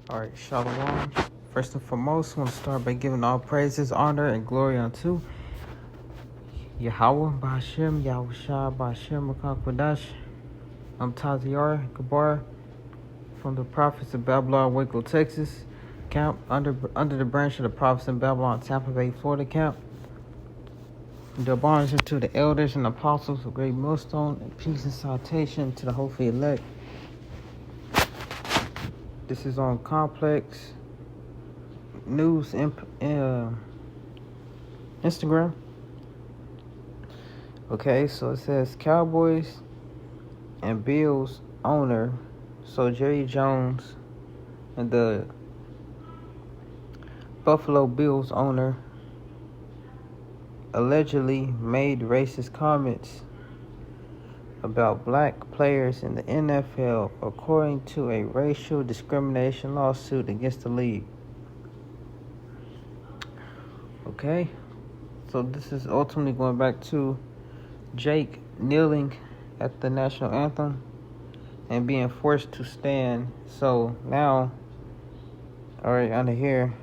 All right, Shalom. First and foremost, I want to start by giving all praises, honor, and glory unto Yahweh, Ba'ashem, Yahushua, Ba'ashem, Rakakwadash. I'm Taziar Gabar from the Prophets of Babylon, Waco, Texas. Camp under the branch of the Prophets in Babylon, Tampa Bay, Florida camp. The honors to the elders and apostles of Great Millstone, and peace and salutation to the hopefully elect. This is on Complex News Instagram. Okay, so it says Cowboys and Bills owner, so Jerry Jones, and the Buffalo Bills owner allegedly made racist comments about black players in the NFL, according to a racial discrimination lawsuit against the league. Okay, so this is ultimately going back to Jake kneeling at the national anthem and being forced to stand. So now, all right, under here,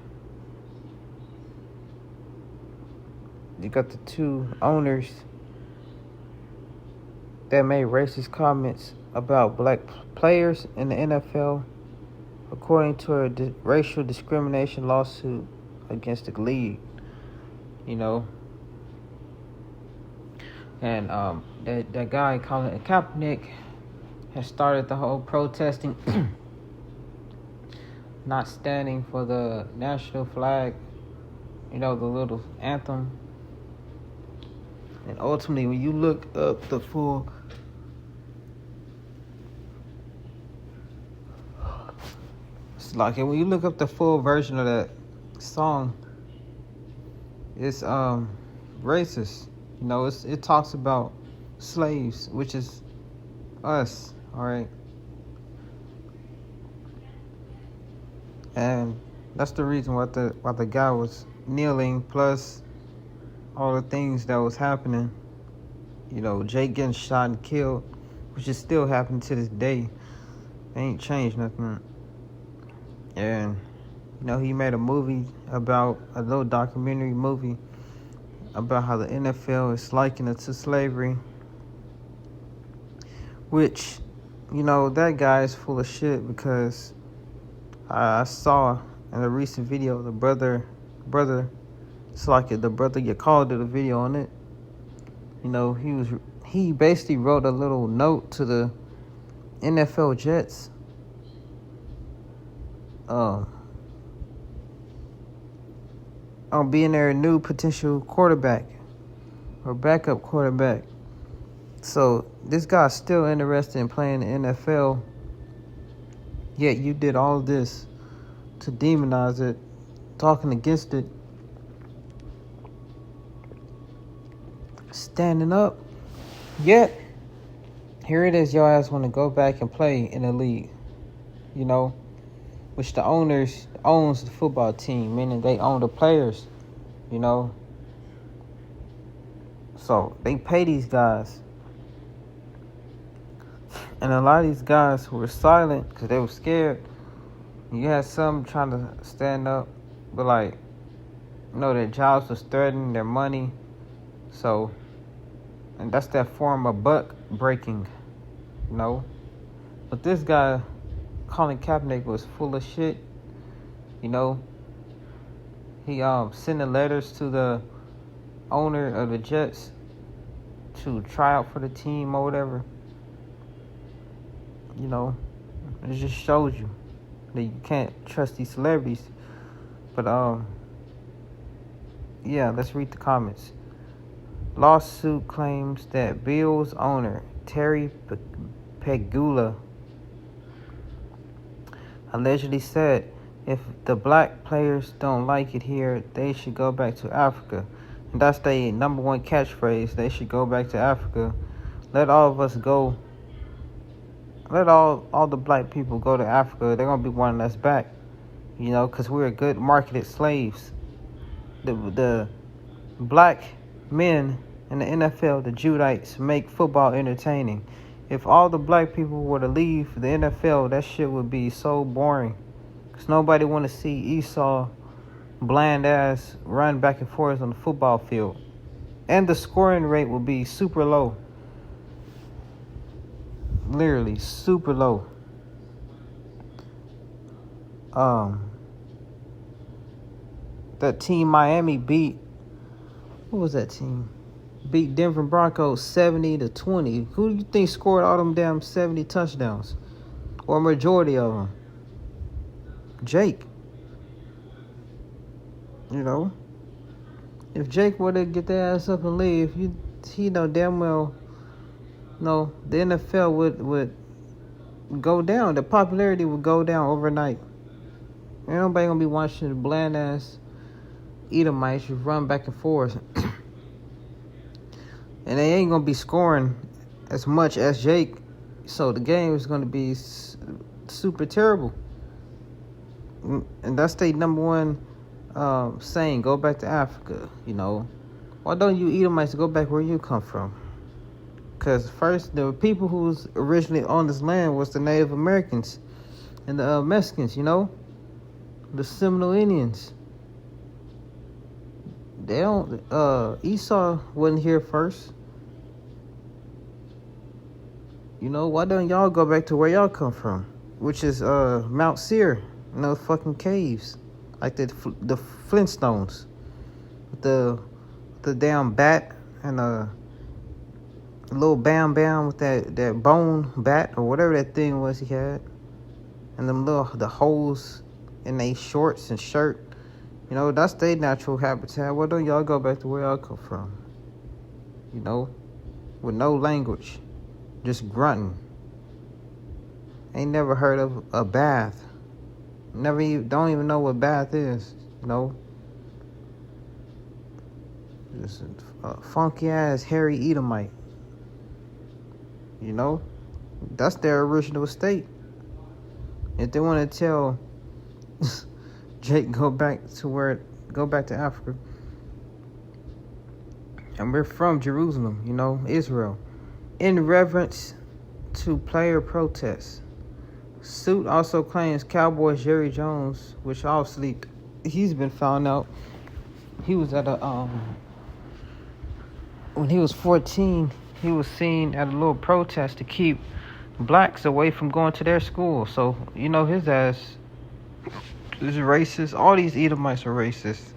you got the two owners that made racist comments about black players in the NFL, according to a racial discrimination lawsuit against the league. You know, and that guy Colin Kaepernick has started the whole protesting, not standing for the national flag, you know, the little anthem. And ultimately, when you look up the full when you look up the full version of that song, it's racist. You know, it talks about slaves, which is us, all right? And that's the reason why the guy was kneeling, plus all the things that was happening. You know, Jake getting shot and killed, which is still happening to this day. They ain't changed nothing. And, you know, he made a little documentary movie about how the NFL is likened it to slavery. Which, you know, that guy is full of shit, because I saw in a recent video the brother, it's like the brother you called did a video on it. You know, he basically wrote a little note to the NFL Jets. On being their new potential quarterback or backup quarterback. So this guy's still interested in playing the NFL, yet you did all this to demonize it, talking against it, standing up, yet here it is, your ass want to go back and play in the league, you know, which the owns the football team, meaning they own the players, you know. So they pay these guys. And a lot of these guys were silent because they were scared. You had some trying to stand up, but like, you know, their jobs was threatening, their money. So, and that's that form of buck breaking, you know. But this guy, Colin Kaepernick, was full of shit. You know, he sending letters to the owner of the Jets to try out for the team or whatever. You know, it just shows you that you can't trust these celebrities. But yeah, let's read the comments. Lawsuit claims that Bills owner Terry Pegula allegedly said if the black players don't like it here, they should go back to Africa. And that's their number one catchphrase. They should go back to Africa. Let all of us go. Let all the black people go to Africa. They're going to be wanting us back. You know, because we're good marketed slaves. The black men in the NFL, the Judites, make football entertaining. If all the black people were to leave the NFL, that shit would be so boring. Because nobody want to see Esau bland ass run back and forth on the football field. And the scoring rate will be super low. Literally super low. That team Miami beat, what was that team? Beat Denver Broncos 70-20. Who do you think scored all them damn 70 touchdowns? Or majority of them? Jake. You know? If Jake were to get their ass up and leave, he know damn well, no, the NFL would go down. The popularity would go down overnight. Ain't nobody gonna be watching the bland ass Edomites just run back and forth. And they ain't gonna be scoring as much as Jake. So the game is gonna be super terrible. And that's their number one saying, go back to Africa, you know. Why don't you Edomites go back where you come from? Because first, the people who was originally on this land was the Native Americans and the Mexicans, you know. The Seminole Indians. They don't, Esau wasn't here first. You know, why don't y'all go back to where y'all come from? Which is, Mount Seir, and those fucking caves. Like the Flintstones. The damn bat and a little Bam Bam with that bone bat or whatever that thing was he had. And the holes in they shorts and shirt. You know, that's their natural habitat. Why don't y'all go back to where y'all come from? You know, with no language, just grunting. Ain't never heard of a bath. Don't even know what bath is. You know, just a funky ass hairy Edomite. You know, that's their original state. If they want to tell Jake go back to Africa, and we're from Jerusalem, you know, Israel, in reverence to player protests. Suit also claims Cowboys Jerry Jones, which obviously he's been found out. He was at when he was 14, he was seen at a little protest to keep blacks away from going to their school. So, you know, his ass is racist. All these Edomites are racist.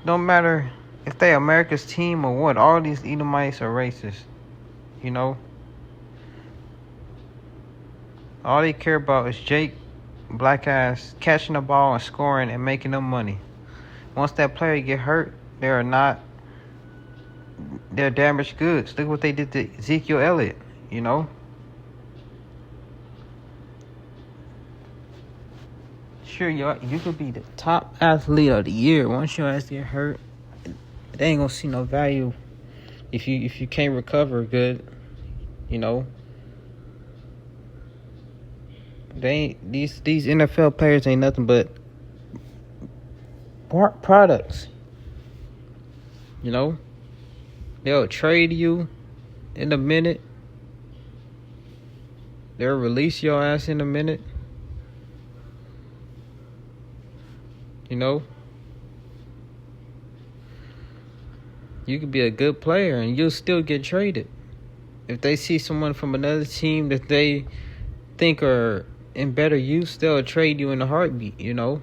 Don't matter if they America's team or what, all these Edomites are racist. You know? All they care about is Jake, black ass, catching the ball and scoring and making them money. Once that player get hurt, they're damaged goods. Look what they did to Ezekiel Elliott, you know? Sure, you could be the top athlete of the year. Once your ass get hurt, they ain't gonna see no value if you can't recover good, you know. These NFL players ain't nothing but products. You know, they'll trade you in a minute. They'll release your ass in a minute. You know, you could be a good player and you'll still get traded. If they see someone from another team that they think are in better use, they'll trade you in a heartbeat, you know.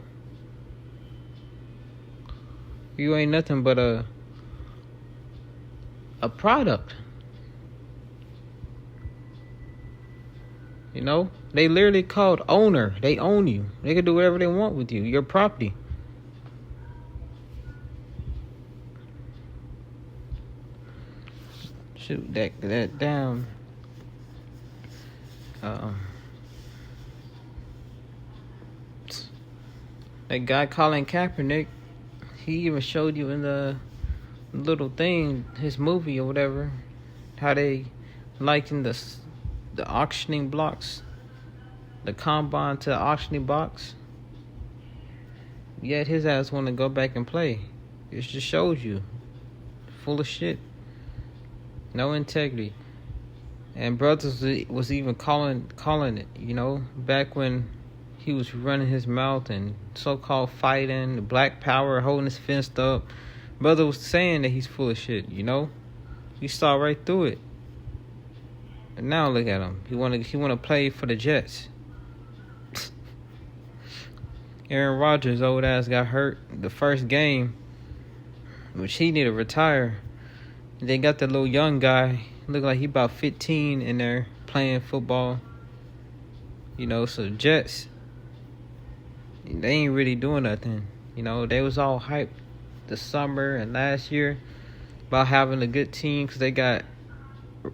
You ain't nothing but a product. You know, they literally called owner. They own you. They can do whatever they want with you. Your property. Shoot, that damn that guy Colin Kaepernick, he even showed you in the little thing, his movie or whatever, how they likened the auctioning blocks, the combine to the auctioning box. Yet his ass want to go back and play. It just shows you, full of shit. No integrity. And Brothers was even calling it, you know, back when he was running his mouth and so-called fighting, the black power, holding his fist up. Brother was saying that he's full of shit, you know? You saw right through it. And now look at him. He wanna play for the Jets. Aaron Rodgers, old ass, got hurt the first game, which he need to retire. They got the little young guy, look like he about 15 in there playing football. You know, so Jets, they ain't really doing nothing. You know, they was all hyped the summer and last year about having a good team because they got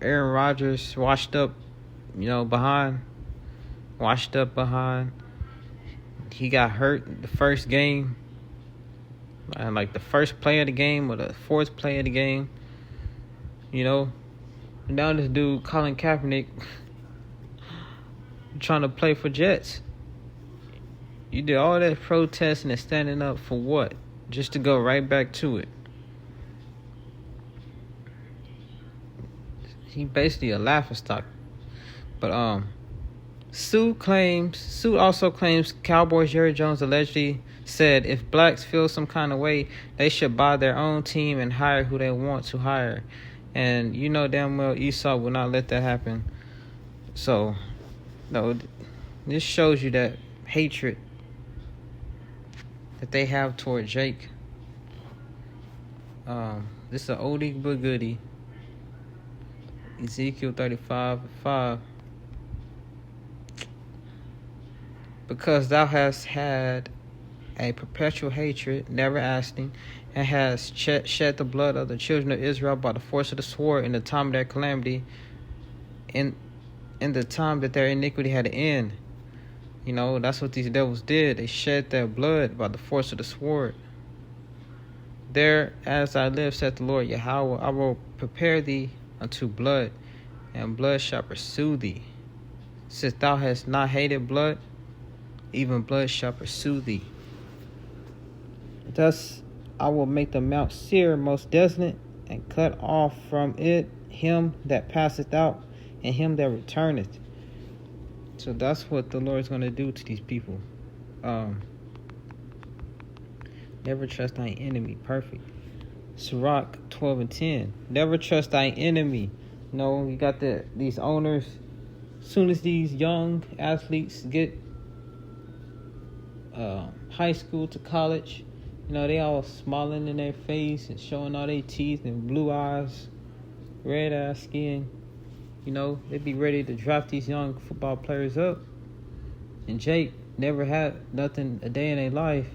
Aaron Rodgers washed up behind. He got hurt the first game, and like the first play of the game or the fourth play of the game. You know, now this dude Colin Kaepernick trying to play for Jets. You did all that protesting and standing up for what? Just to go right back to it. He basically a laughingstock. But Sue also claims Cowboys Jerry Jones allegedly said if blacks feel some kind of way, they should buy their own team and hire who they want to hire. And you know damn well Esau will not let that happen. So, no, this shows you that hatred that they have toward Jake. This is an oldie but goodie. Ezekiel 35:5. Because thou hast had a perpetual hatred, never asking, and hast shed the blood of the children of Israel by the force of the sword in the time of their calamity, in the time that their iniquity had an end. You know, that's what these devils did. They shed their blood by the force of the sword. There, as I live, saith the Lord Yahweh, I will prepare thee unto blood, and blood shall pursue thee. Since thou hast not hated blood, even blood shall pursue thee. Thus I will make the Mount Seir most desolate, and cut off from it him that passeth out, and him that returneth. So that's what the Lord's going to do to these people. Never trust thy enemy. Perfect. Sirach 12:10. Never trust thy enemy. No, you got these owners. As soon as these young athletes get high school to college, they all smiling in their face and showing all their teeth and blue eyes, red ass skin. They be ready to drop these young football players up. And Jake never had nothing a day in their life,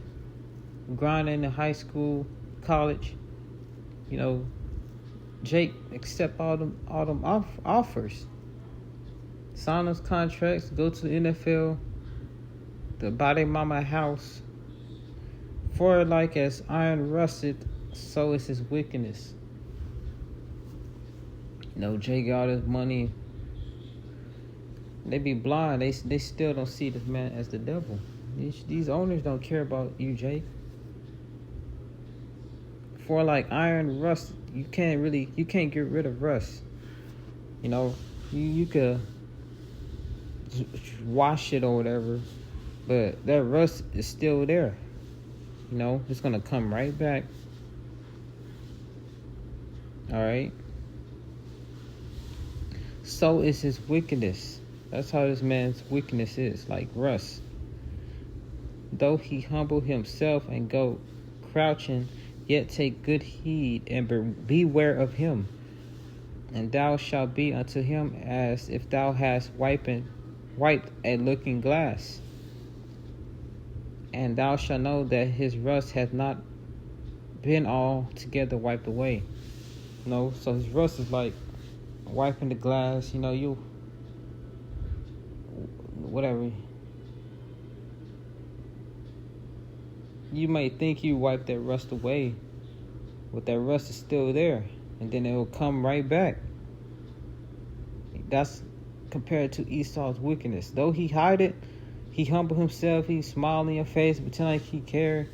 grinding in high school, college. Jake accept all them offers, sign those contracts, go to the NFL, to buy their mama a house. For like as iron rusteth, so is his wickedness. Jake got all this money. They be blind. They still don't see this man as the devil. These owners don't care about you, Jake. For like iron rust, you can't get rid of rust. You could wash it or whatever, but that rust is still there. It's gonna come right back. All right. So is his wickedness. That's how this man's wickedness is, like rust. Though he humble himself and go crouching, yet take good heed and beware of him. And thou shalt be unto him as if thou hast wiped a looking glass. And thou shalt know that his rust hath not been altogether wiped away. So his rust is like wiping the glass. You whatever. You might think you wiped that rust away, but that rust is still there, and then it will come right back. That's compared to Esau's wickedness. Though he hide it, he humble himself, he smile in your face, pretend like he care,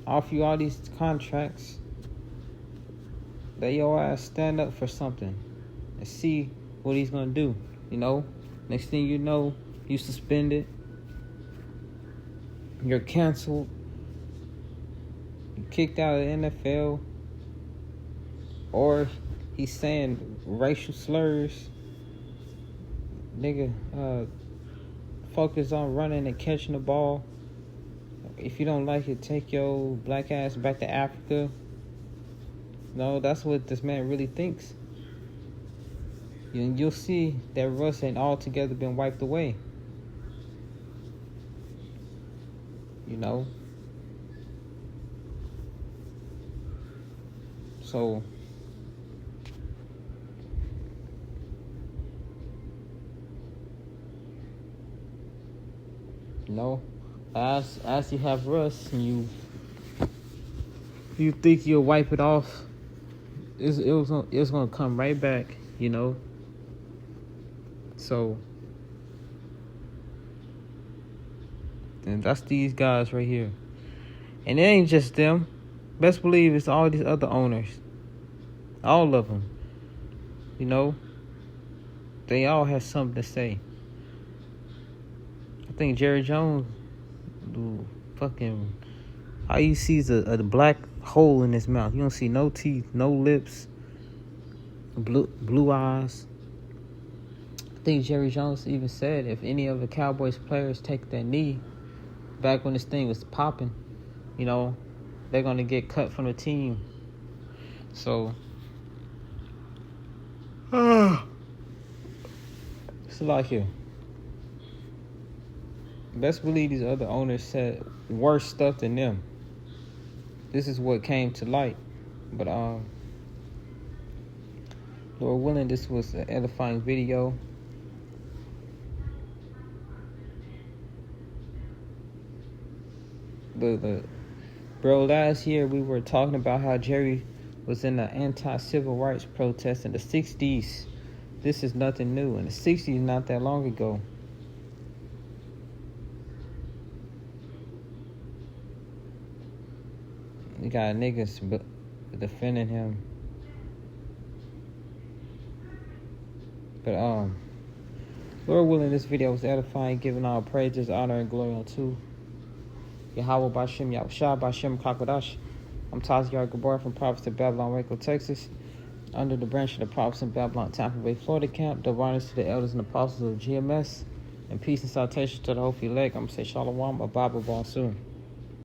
offer you all these contracts. Let your ass stand up for something and see what he's gonna do. Next thing you know, you suspended, you're canceled, you're kicked out of the NFL, or he's saying racial slurs, nigga, focus on running and catching the ball. If you don't like it, take your black ass back to Africa. No, that's what this man really thinks. You'll see that Russ ain't altogether been wiped away. You know? So, you know, as you have Russ and you think you'll wipe it off, it's gonna come right back, you know. So, and that's these guys right here, and it ain't just them. Best believe it's all these other owners, all of them. You know, they all have something to say. I think Jerry Jones, fucking, all you see is a black hole in his mouth. You don't see no teeth, no lips, blue eyes. I think Jerry Jones even said if any of the Cowboys players take that knee, back when this thing was popping, you know, they're going to get cut from the team. So, it's a lot here. Best believe these other owners said worse stuff than them. This is what came to light. But, Lord willing, this was an edifying video. Bro, last year we were talking about how Jerry was in the anti-civil rights protest in the 60s. This is nothing new. In the 60s, not that long ago. You got niggas defending him. But, Lord willing, this video was edifying, giving all praises, honor, and glory unto Yahweh Bashem, Yahushua Bashem Kakadash. I'm Taziar Gabor from Prophets of Babylon, Waco, Texas. Under the branch of the Prophets in Babylon, Tampa Bay, Florida camp. Diviners to the elders and apostles of GMS. And peace and salutation to the whole elect. I'm going to say Shalom, a Bible born soon.